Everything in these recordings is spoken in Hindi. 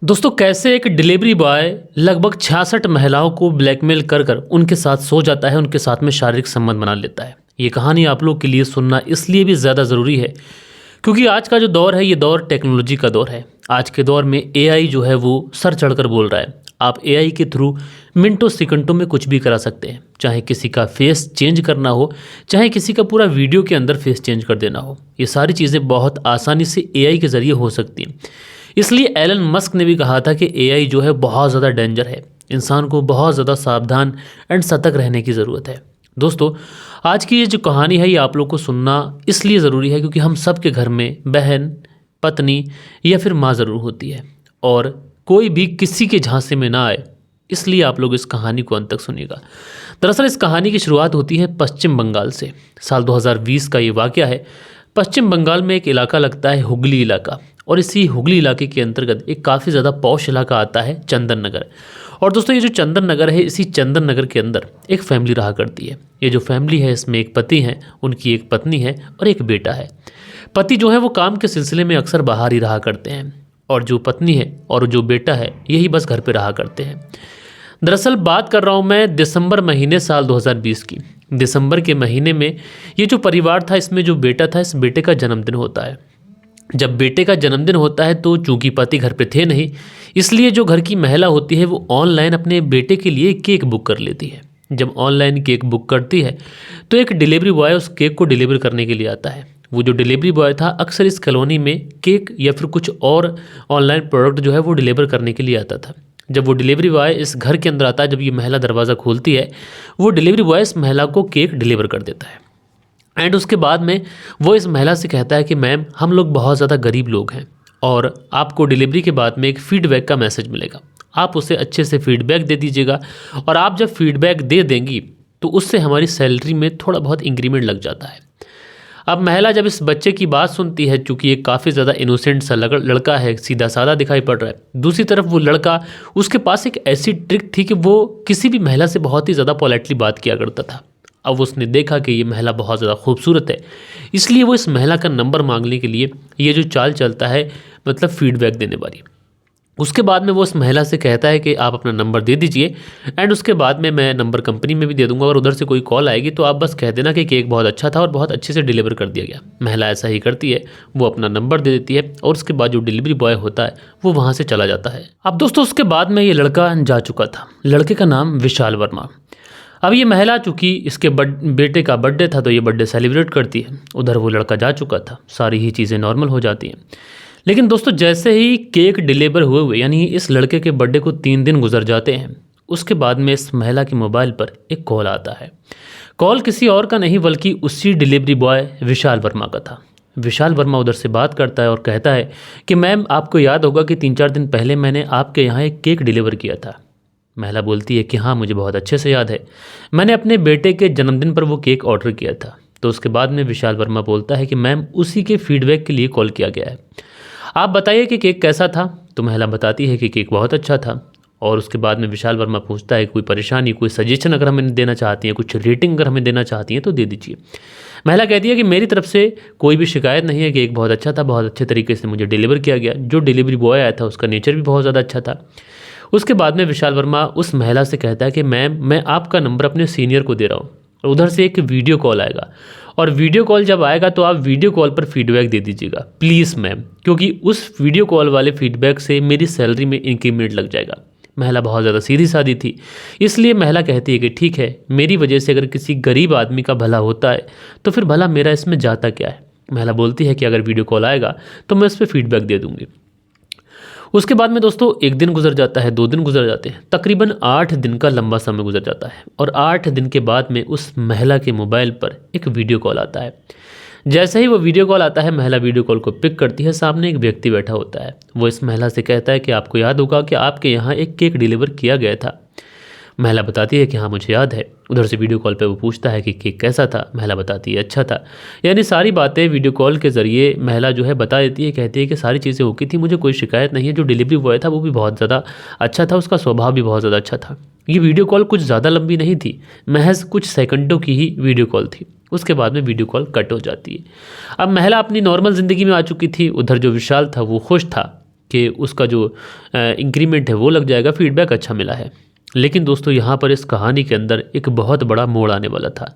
दोस्तों कैसे एक डिलीवरी बॉय लगभग 66 महिलाओं को ब्लैकमेल कर कर उनके साथ सो जाता है, उनके साथ में शारीरिक संबंध बना लेता है। ये कहानी आप लोग के लिए सुनना इसलिए भी ज़्यादा ज़रूरी है क्योंकि आज का जो दौर है ये दौर टेक्नोलॉजी का दौर है। आज के दौर में एआई जो है वो सर चढ़कर बोल रहा है। आप एआई के थ्रू मिनटों सेकंडों में कुछ भी करा सकते हैं, चाहे किसी का फेस चेंज करना हो, चाहे किसी का पूरा वीडियो के अंदर फेस चेंज कर देना हो। ये सारी चीज़ें बहुत आसानी से एआई के ज़रिए हो सकती हैं। इसलिए एलन मस्क ने भी कहा था कि एआई जो है बहुत ज़्यादा डेंजर है, इंसान को बहुत ज़्यादा सावधान एंड सतर्क रहने की ज़रूरत है। दोस्तों आज की ये जो कहानी है ये आप लोग को सुनना इसलिए ज़रूरी है क्योंकि हम सब के घर में बहन, पत्नी या फिर माँ ज़रूर होती है और कोई भी किसी के झांसे में ना आए, इसलिए आप लोग इस कहानी को अंत तक सुनिएगा। दरअसल इस कहानी की शुरुआत होती है पश्चिम बंगाल से। साल 2020 का ये वाक़या है। पश्चिम बंगाल में एक इलाका लगता है हुगली इलाका, और इसी हुगली इलाके के अंतर्गत एक काफ़ी ज़्यादा पॉश इलाका आता है चंदन नगर। और दोस्तों ये जो चंदन नगर है, इसी चंदन नगर के अंदर एक फैमिली रहा करती है। ये जो फैमिली है इसमें एक पति हैं, उनकी एक पत्नी है और एक बेटा है। पति जो है वो काम के सिलसिले में अक्सर बाहर ही रहा करते हैं और जो पत्नी है और जो बेटा है यही बस घर पर रहा करते हैं। दरअसल बात कर रहा हूँ मैं दिसंबर महीने साल 2020 की। दिसंबर के महीने में ये जो परिवार था इसमें जो बेटा था, इस बेटे का जन्मदिन होता है। जब बेटे का जन्मदिन होता है तो चूंकि पति घर पे थे नहीं, इसलिए जो घर की महिला होती है वो ऑनलाइन अपने बेटे के लिए केक बुक कर लेती है। जब ऑनलाइन केक बुक करती है तो एक डिलीवरी बॉय उस केक को डिलीवर करने के लिए आता है। वो जो डिलीवरी बॉय था अक्सर इस कॉलोनी में केक या फिर कुछ और ऑनलाइन प्रोडक्ट जो है वो डिलीवर करने के लिए आता था। जब वो डिलीवरी बॉय इस घर के अंदर आता है, जब ये महिला दरवाज़ा खोलती है, वो डिलीवरी बॉय इस महिला को केक डिलीवर कर देता है। एंड उसके बाद में वो इस महिला से कहता है कि मैम हम लोग बहुत ज़्यादा गरीब लोग हैं और आपको डिलीवरी के बाद में एक फ़ीडबैक का मैसेज मिलेगा, आप उसे अच्छे से फ़ीडबैक दे दीजिएगा और आप जब फ़ीडबैक दे देंगी तो उससे हमारी सैलरी में थोड़ा बहुत इंक्रीमेंट लग जाता है। अब महिला जब इस बच्चे की बात सुनती है, चूँकि ये काफ़ी ज़्यादा इनोसेंट सा लड़का है, सीधा साधा दिखाई पड़ रहा है। दूसरी तरफ वो लड़का, उसके पास एक ऐसी ट्रिक थी कि वो किसी भी महिला से बहुत ही ज़्यादा पोलाइटली बात किया करता था। अब उसने देखा कि ये महिला बहुत ज़्यादा खूबसूरत है, इसलिए वो इस महिला का नंबर मांगने के लिए ये जो चाल चलता है, मतलब फ़ीडबैक देने वाली। उसके बाद में वो उस महिला से कहता है कि आप अपना नंबर दे दीजिए एंड उसके बाद में मैं नंबर कंपनी में भी दे दूंगा और उधर से कोई कॉल आएगी तो आप बस कह देना कि केक बहुत अच्छा था और बहुत अच्छे से डिलीवर कर दिया गया। महिला ऐसा ही करती है, वो अपना नंबर दे देती है और उसके बाद जो डिलीवरी बॉय होता है वो वहाँ से चला जाता है। अब दोस्तों उसके बाद में ये लड़का जा चुका था। लड़के का नाम विशाल वर्मा। अब ये महिला चूँकि इसके बेटे का बर्थडे था तो ये बर्थडे सेलिब्रेट करती है। उधर वो लड़का जा चुका था, सारी ही चीज़ें नॉर्मल हो जाती हैं। लेकिन दोस्तों जैसे ही केक डिलीवर हुए यानी इस लड़के के बर्थडे को 3 दिन गुजर जाते हैं, उसके बाद में इस महिला के मोबाइल पर एक कॉल आता है। कॉल किसी और का नहीं बल्कि उसी डिलीवरी बॉय विशाल वर्मा का था। विशाल वर्मा उधर से बात करता है और कहता है कि मैम आपको याद होगा कि 3-4 दिन पहले मैंने आपके यहाँ एक केक डिलीवर किया था। महिला बोलती है कि हाँ मुझे बहुत अच्छे से याद है, मैंने अपने बेटे के जन्मदिन पर वो केक ऑर्डर किया था। तो उसके बाद में विशाल वर्मा बोलता है कि मैम उसी के फीडबैक के लिए कॉल किया गया है, आप बताइए कि केक कैसा था। तो महिला बताती है कि केक बहुत अच्छा था। और उसके बाद में विशाल वर्मा पूछता है कोई परेशानी, कोई सजेशन अगर हमें देना चाहती हैं, कुछ रेटिंग अगर हमें देना चाहती हैं तो दे दीजिए। महिला कहती है कि मेरी तरफ से कोई भी शिकायत नहीं है, केक बहुत अच्छा था, बहुत अच्छे तरीके से मुझे डिलीवर किया गया। जो डिलीवरी बॉय आया था उसका नेचर भी बहुत ज़्यादा अच्छा था। उसके बाद में विशाल वर्मा उस महिला से कहता है कि मैम मैं आपका नंबर अपने सीनियर को दे रहा हूँ और उधर से एक वीडियो कॉल आएगा और वीडियो कॉल जब आएगा तो आप वीडियो कॉल पर फीडबैक दे दीजिएगा प्लीज़ मैम, क्योंकि उस वीडियो कॉल वाले फीडबैक से मेरी सैलरी में इंक्रीमेंट लग जाएगा। महिला बहुत ज़्यादा सीधी सादी थी, इसलिए महिला कहती है कि ठीक है, मेरी वजह से अगर किसी गरीब आदमी का भला होता है तो फिर भला मेरा इसमें जाता क्या है। महिला बोलती है कि अगर वीडियो कॉल आएगा तो मैं उस पर फीडबैक दे दूँगी। उसके बाद में दोस्तों 1 दिन गुजर जाता है, 2 दिन गुजर जाते हैं, तकरीबन 8 दिन का लंबा समय गुजर जाता है और 8 दिन के बाद में उस महिला के मोबाइल पर एक वीडियो कॉल आता है। जैसे ही वो वीडियो कॉल आता है, महिला वीडियो कॉल को पिक करती है। सामने एक व्यक्ति बैठा होता है। वो इस महिला से कहता है कि आपको याद होगा कि आपके यहाँ एक केक डिलीवर किया गया था। महिला बताती है कि हाँ मुझे याद है। उधर से वीडियो कॉल पे वो पूछता है कि केक कैसा था। महिला बताती है अच्छा था। यानी सारी बातें वीडियो कॉल के ज़रिए महिला जो है बता देती है, कहती है कि सारी चीज़ें ओके थी, मुझे कोई शिकायत नहीं है। जो डिलीवरी बॉय था वो भी बहुत ज़्यादा अच्छा था, उसका स्वभाव भी बहुत ज़्यादा अच्छा था। ये वीडियो कॉल कुछ ज़्यादा लंबी नहीं थी, महज कुछ सेकंडों की ही वीडियो कॉल थी। उसके बाद में वीडियो कॉल कट हो जाती है। अब महिला अपनी नॉर्मल ज़िंदगी में आ चुकी थी। उधर जो विशाल था वो खुश था कि उसका जो इंक्रीमेंट है वो लग जाएगा, फीडबैक अच्छा मिला है। लेकिन दोस्तों यहाँ पर इस कहानी के अंदर एक बहुत बड़ा मोड़ आने वाला था।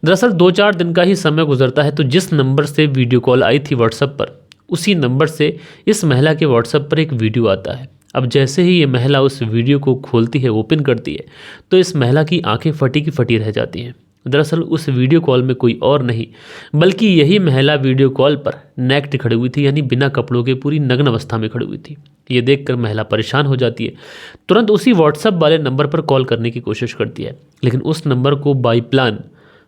दरअसल 2-4 दिन का ही समय गुजरता है तो जिस नंबर से वीडियो कॉल आई थी व्हाट्सएप पर, उसी नंबर से इस महिला के व्हाट्सएप पर एक वीडियो आता है। अब जैसे ही ये महिला उस वीडियो को खोलती है, ओपन करती है, तो इस महिला की आंखें फटी की फटी रह जाती हैं। दरअसल उस वीडियो कॉल में कोई और नहीं बल्कि यही महिला वीडियो कॉल पर नेक्ड खड़ी हुई थी, यानी बिना कपड़ों के पूरी नग्न अवस्था में खड़ी हुई थी। ये देखकर महिला परेशान हो जाती है, तुरंत उसी व्हाट्सएप वाले नंबर पर कॉल करने की कोशिश करती है, लेकिन उस नंबर को बाई प्लान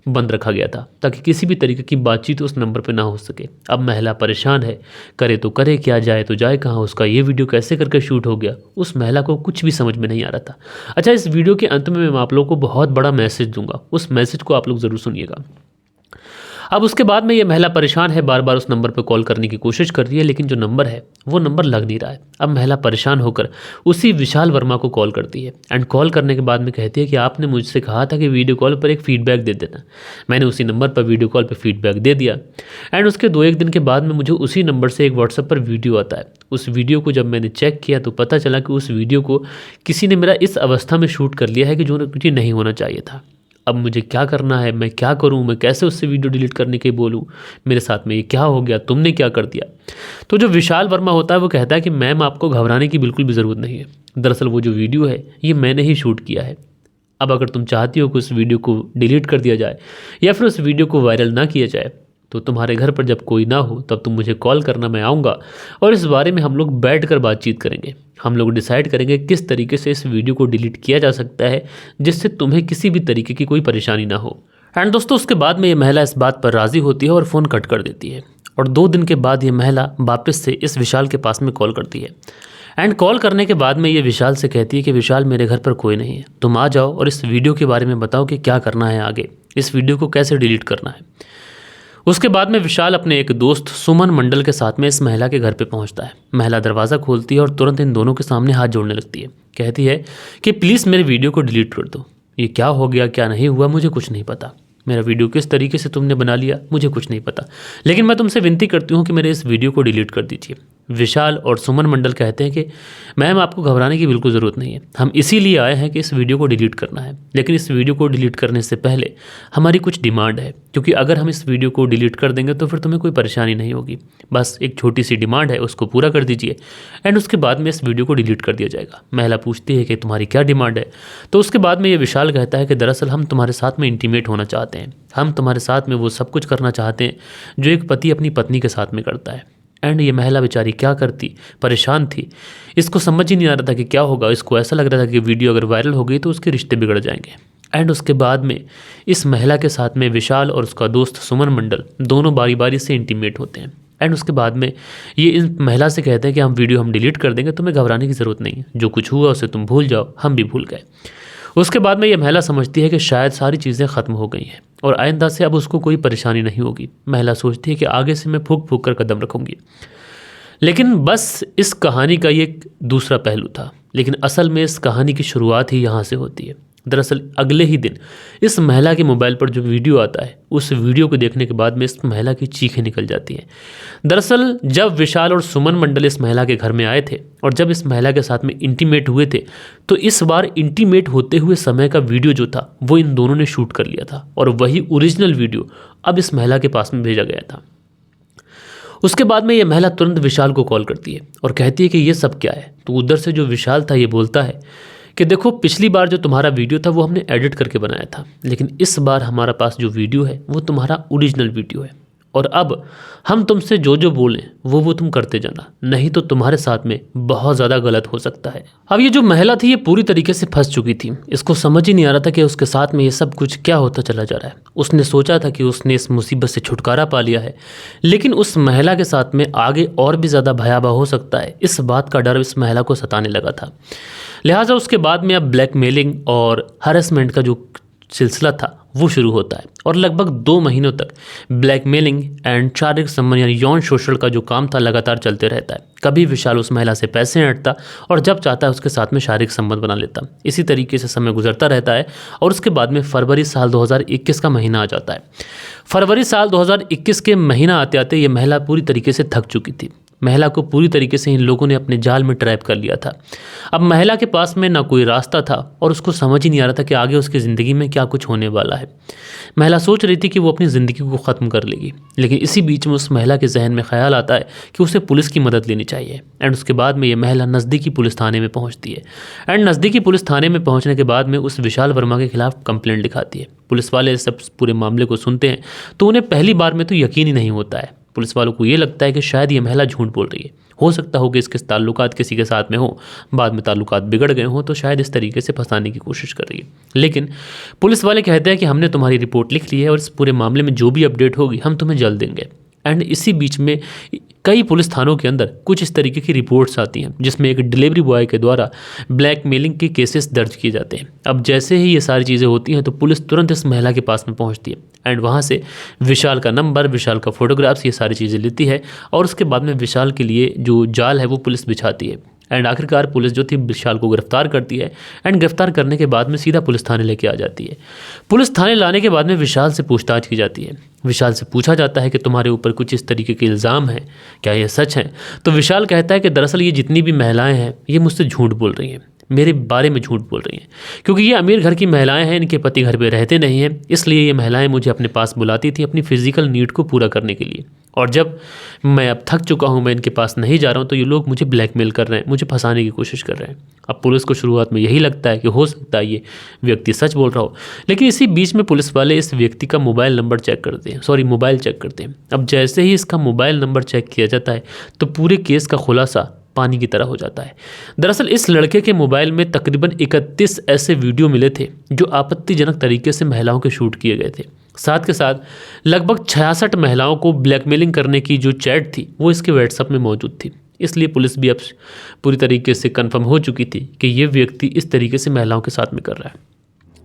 बंद रखा गया था ताकि किसी भी तरीके की बातचीत उस नंबर पर ना हो सके। अब महिला परेशान है, करे तो करे क्या, जाए तो जाए कहाँ, उसका ये वीडियो कैसे करके शूट हो गया, उस महिला को कुछ भी समझ में नहीं आ रहा था। अच्छा, इस वीडियो के अंत में मैं आप लोगों को बहुत बड़ा मैसेज दूंगा, उस मैसेज को आप लोग ज़रूर सुनिएगा। अब उसके बाद में ये महिला परेशान है, बार बार उस नंबर पर कॉल करने की कोशिश कर रही है, लेकिन जो नंबर है वो नंबर लग नहीं रहा है। अब महिला परेशान होकर उसी विशाल वर्मा को कॉल करती है एंड कॉल करने के बाद में कहती है कि आपने मुझसे कहा था कि वीडियो कॉल पर एक फीडबैक दे देना। मैंने उसी नंबर पर वीडियो कॉल पर फीडबैक दे दिया एंड उसके 2-1 दिन के बाद में मुझे उसी नंबर से एक व्हाट्सएप पर वीडियो आता है। उस वीडियो को जब मैंने चेक किया तो पता चला कि उस वीडियो को किसी ने मेरा इस अवस्था में शूट कर लिया है कि जो मुझे नहीं होना चाहिए था। अब मुझे क्या करना है, मैं क्या करूं, मैं कैसे उससे वीडियो डिलीट करने के बोलूं, मेरे साथ में ये क्या हो गया, तुमने क्या कर दिया। तो जो विशाल वर्मा होता है वो कहता है कि मैम आपको घबराने की बिल्कुल भी ज़रूरत नहीं है, दरअसल वो जो वीडियो है ये मैंने ही शूट किया है। अब अगर तुम चाहती हो कि उस वीडियो को डिलीट कर दिया जाए या फिर उस वीडियो को वायरल ना किया जाए तो तुम्हारे घर पर जब कोई ना हो तब तुम मुझे कॉल करना, मैं आऊँगा और इस बारे में हम लोग बैठकर बातचीत करेंगे। हम लोग डिसाइड करेंगे किस तरीके से इस वीडियो को डिलीट किया जा सकता है जिससे तुम्हें किसी भी तरीके की कोई परेशानी ना हो। एंड दोस्तों उसके बाद में ये महिला इस बात पर राज़ी होती है और फ़ोन कट कर देती है और 2 दिन के बाद ये महिला वापस से इस विशाल के पास में कॉल करती है एंड कॉल करने के बाद में ये विशाल से कहती है कि विशाल मेरे घर पर कोई नहीं है, तुम आ जाओ और इस वीडियो के बारे में बताओ कि क्या करना है आगे, इस वीडियो को कैसे डिलीट करना है। उसके बाद में विशाल अपने एक दोस्त सुमन मंडल के साथ में इस महिला के घर पे पहुंचता है। महिला दरवाज़ा खोलती है और तुरंत इन दोनों के सामने हाथ जोड़ने लगती है। कहती है कि प्लीज़ मेरे वीडियो को डिलीट कर दो, ये क्या हो गया क्या नहीं हुआ मुझे कुछ नहीं पता, मेरा वीडियो किस तरीके से तुमने बना लिया मुझे कुछ नहीं पता, लेकिन मैं तुमसे विनती करती हूँ कि मेरे इस वीडियो को डिलीट कर दीजिए। विशाल और सुमन मंडल कहते हैं कि मैम आपको घबराने की बिल्कुल ज़रूरत नहीं है, हम इसीलिए आए हैं कि इस वीडियो को डिलीट करना है, लेकिन इस वीडियो को डिलीट करने से पहले हमारी कुछ डिमांड है, क्योंकि अगर हम इस वीडियो को डिलीट कर देंगे तो फिर तुम्हें कोई परेशानी नहीं होगी। बस एक छोटी सी डिमांड है, उसको पूरा कर दीजिए एंड उसके बाद में इस वीडियो को डिलीट कर दिया जाएगा। महिला पूछती है कि तुम्हारी क्या डिमांड है, तो उसके बाद में ये विशाल कहता है कि दरअसल हम तुम्हारे साथ में इंटीमेट होना चाहते हैं, हम तुम्हारे साथ में वो सब कुछ करना चाहते हैं जो एक पति अपनी पत्नी के साथ में करता है। एंड ये महिला बेचारी क्या करती, परेशान थी, इसको समझ ही नहीं आ रहा था कि क्या होगा। इसको ऐसा लग रहा था कि वीडियो अगर वायरल हो गई तो उसके रिश्ते बिगड़ जाएंगे। एंड उसके बाद में इस महिला के साथ में विशाल और उसका दोस्त सुमन मंडल दोनों बारी बारी से इंटीमेट होते हैं। एंड उसके बाद में ये इस महिला से कहते हैं कि हम वीडियो डिलीट कर देंगे, तुम्हें घबराने की ज़रूरत नहीं है, जो कुछ हुआ उसे तुम भूल जाओ, हम भी भूल गए। उसके बाद में ये महिला समझती है कि शायद सारी चीज़ें ख़त्म हो गई हैं और आइंदा से अब उसको कोई परेशानी नहीं होगी। महिला सोचती है कि आगे से मैं फूंक फूंक कर कदम रखूँगी। लेकिन बस इस कहानी का ये दूसरा पहलू था, लेकिन असल में इस कहानी की शुरुआत ही यहाँ से होती है। दरअसल अगले ही दिन इस महिला के मोबाइल पर जो वीडियो आता है, उस वीडियो को देखने के बाद में इस महिला की चीखें निकल जाती हैं। दरअसल जब विशाल और सुमन मंडल इस महिला के घर में आए थे और जब इस महिला के साथ में इंटीमेट हुए थे, तो इस बार इंटीमेट होते हुए समय का वीडियो जो था वो इन दोनों ने शूट कर लिया था और वही ओरिजिनल वीडियो अब इस महिला के पास में भेजा गया था। उसके बाद में ये महिला तुरंत विशाल को कॉल करती है और कहती है कि ये सब क्या है। तो उधर से जो विशाल था ये बोलता है कि देखो, पिछली बार जो तुम्हारा वीडियो था वो हमने एडिट करके बनाया था, लेकिन इस बार हमारा पास जो वीडियो है वो तुम्हारा ओरिजिनल वीडियो है और अब हम तुमसे जो जो बोलें वो तुम करते जाना, नहीं तो तुम्हारे साथ में बहुत ज़्यादा गलत हो सकता है। अब ये जो महिला थी ये पूरी तरीके से फंस चुकी थी। इसको समझ ही नहीं आ रहा था कि उसके साथ में ये सब कुछ क्या होता चला जा रहा है। उसने सोचा था कि उसने इस मुसीबत से छुटकारा पा लिया है, लेकिन उस महिला के साथ में आगे और भी ज़्यादा भयावह हो सकता है, इस बात का डर इस महिला को सताने लगा था। लिहाजा उसके बाद में अब ब्लैकमेलिंग और हरेसमेंट का जो सिलसिला था वो शुरू होता है और लगभग 2 महीनों तक ब्लैकमेलिंग एंड शारीरिक संबंध यानी यौन शोषण का जो काम था लगातार चलते रहता है। कभी विशाल उस महिला से पैसे हटता और जब चाहता है उसके साथ में शारीरिक संबंध बना लेता। इसी तरीके से समय गुजरता रहता है और उसके बाद में फरवरी साल 2021 का महीना आ जाता है। फरवरी साल 2021 के महीना आते आते ये महिला पूरी तरीके से थक चुकी थी। महिला को पूरी तरीके से इन लोगों ने अपने जाल में ट्रैप कर लिया था। अब महिला के पास में ना कोई रास्ता था और उसको समझ ही नहीं आ रहा था कि आगे उसकी ज़िंदगी में क्या कुछ होने वाला है। महिला सोच रही थी कि वो अपनी ज़िंदगी को ख़त्म कर लेगी, लेकिन इसी बीच में उस महिला के जहन में ख्याल आता है कि उसे पुलिस की मदद लेनी चाहिए। एंड उसके बाद में ये महिला नज़दीकी पुलिस थाने में पहुँचती है। एंड नज़दीकी पुलिस थाने में पहुँचने के बाद में उस विशाल वर्मा के खिलाफ कंप्लेंट लिखाती है। पुलिस वाले सब पूरे मामले को सुनते हैं तो उन्हें पहली बार में तो यकीन ही नहीं होता है। पुलिस वालों को ये लगता है कि शायद ये महिला झूठ बोल रही है। हो सकता हो कि इसके ताल्लुकात किसी के साथ में हो, बाद में ताल्लुकात बिगड़ गए हों तो शायद इस तरीके से फंसाने की कोशिश कर रही है। लेकिन पुलिस वाले कहते हैं कि हमने तुम्हारी रिपोर्ट लिख ली है और इस पूरे मामले में जो भी अपडेट होगी हम तुम्हें जल्द देंगे। एंड इसी बीच में कई पुलिस थानों के अंदर कुछ इस तरीके की रिपोर्ट्स आती हैं जिसमें एक डिलीवरी बॉय के द्वारा ब्लैकमेलिंग के केसेस दर्ज किए जाते हैं। अब जैसे ही ये सारी चीज़ें होती हैं तो पुलिस तुरंत इस महिला के पास में पहुंचती है एंड वहाँ से विशाल का नंबर, विशाल का फोटोग्राफ्स, ये सारी चीज़ें लेती है और उसके बाद में विशाल के लिए जो जाल है वो पुलिस बिछाती है। एंड आखिरकार पुलिस जो थी विशाल को गिरफ्तार करती है एंड गिरफ्तार करने के बाद में सीधा पुलिस थाने लेके आ जाती है। पुलिस थाने लाने के बाद में विशाल से पूछताछ की जाती है। विशाल से पूछा जाता है कि तुम्हारे ऊपर कुछ इस तरीके के इल्ज़ाम हैं, क्या ये सच हैं? तो विशाल कहता है कि दरअसल ये जितनी भी महिलाएं हैं ये मुझसे झूठ बोल रही हैं, मेरे बारे में झूठ बोल रही हैं, क्योंकि ये अमीर घर की महिलाएं हैं, इनके पति घर पे रहते नहीं हैं, इसलिए ये महिलाएं मुझे अपने पास बुलाती थी अपनी फिजिकल नीड को पूरा करने के लिए। और जब मैं अब थक चुका हूँ, मैं इनके पास नहीं जा रहा हूँ, तो ये लोग मुझे ब्लैकमेल कर रहे हैं, मुझे फंसाने की कोशिश कर रहे हैं। अब पुलिस को शुरुआत में यही लगता है कि हो सकता है ये व्यक्ति सच बोल रहा हो, लेकिन इसी बीच में पुलिस वाले इस व्यक्ति का मोबाइल चेक करते हैं। अब जैसे ही इसका मोबाइल नंबर चेक किया जाता है तो पूरे केस का खुलासा पानी की तरह हो जाता है। दरअसल इस लड़के के मोबाइल में तकरीबन 31 ऐसे वीडियो मिले थे जो आपत्तिजनक तरीके से महिलाओं के शूट किए गए थे। साथ के साथ लगभग 66 महिलाओं को ब्लैकमेलिंग करने की जो चैट थी वो इसके व्हाट्सएप में मौजूद थी। इसलिए पुलिस भी अब पूरी तरीके से कंफर्म हो चुकी थी कि ये व्यक्ति इस तरीके से महिलाओं के साथ में कर रहा है।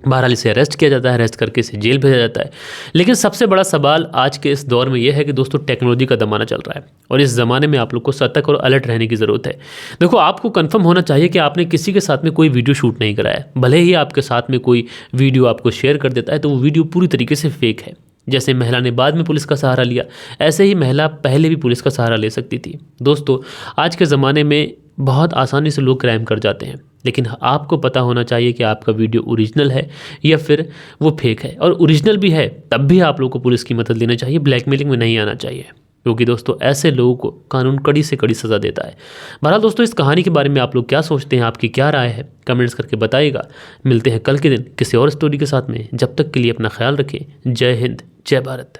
बहरहाल इसे अरेस्ट किया जाता है, अरेस्ट करके इसे जेल भेजा जाता है। लेकिन सबसे बड़ा सवाल आज के इस दौर में यह है कि दोस्तों टेक्नोलॉजी का ज़माना चल रहा है और इस ज़माने में आप लोग को सतर्क और अलर्ट रहने की ज़रूरत है। देखो, आपको कंफर्म होना चाहिए कि आपने किसी के साथ में कोई वीडियो शूट नहीं कराया। भले ही आपके साथ में कोई वीडियो आपको शेयर कर देता है तो वो वीडियो पूरी तरीके से फेक है। जैसे महिला ने बाद में पुलिस का सहारा लिया, ऐसे ही महिला पहले भी पुलिस का सहारा ले सकती थी। दोस्तों, आज के ज़माने में बहुत आसानी से लोग क्राइम कर जाते हैं, लेकिन आपको पता होना चाहिए कि आपका वीडियो ओरिजिनल है या फिर वो फेक है। और ओरिजिनल भी है तब भी आप लोगों को पुलिस की मदद लेनी चाहिए, ब्लैकमेलिंग में नहीं आना चाहिए, क्योंकि दोस्तों ऐसे लोगों को कानून कड़ी से कड़ी सज़ा देता है। बहरहाल दोस्तों, इस कहानी के बारे में आप लोग क्या सोचते हैं, आपकी क्या राय है, कमेंट्स करके बताइएगा। मिलते हैं कल के दिन किसी और स्टोरी के साथ में। जब तक के लिए अपना ख्याल रखें। जय हिंद, जय भारत।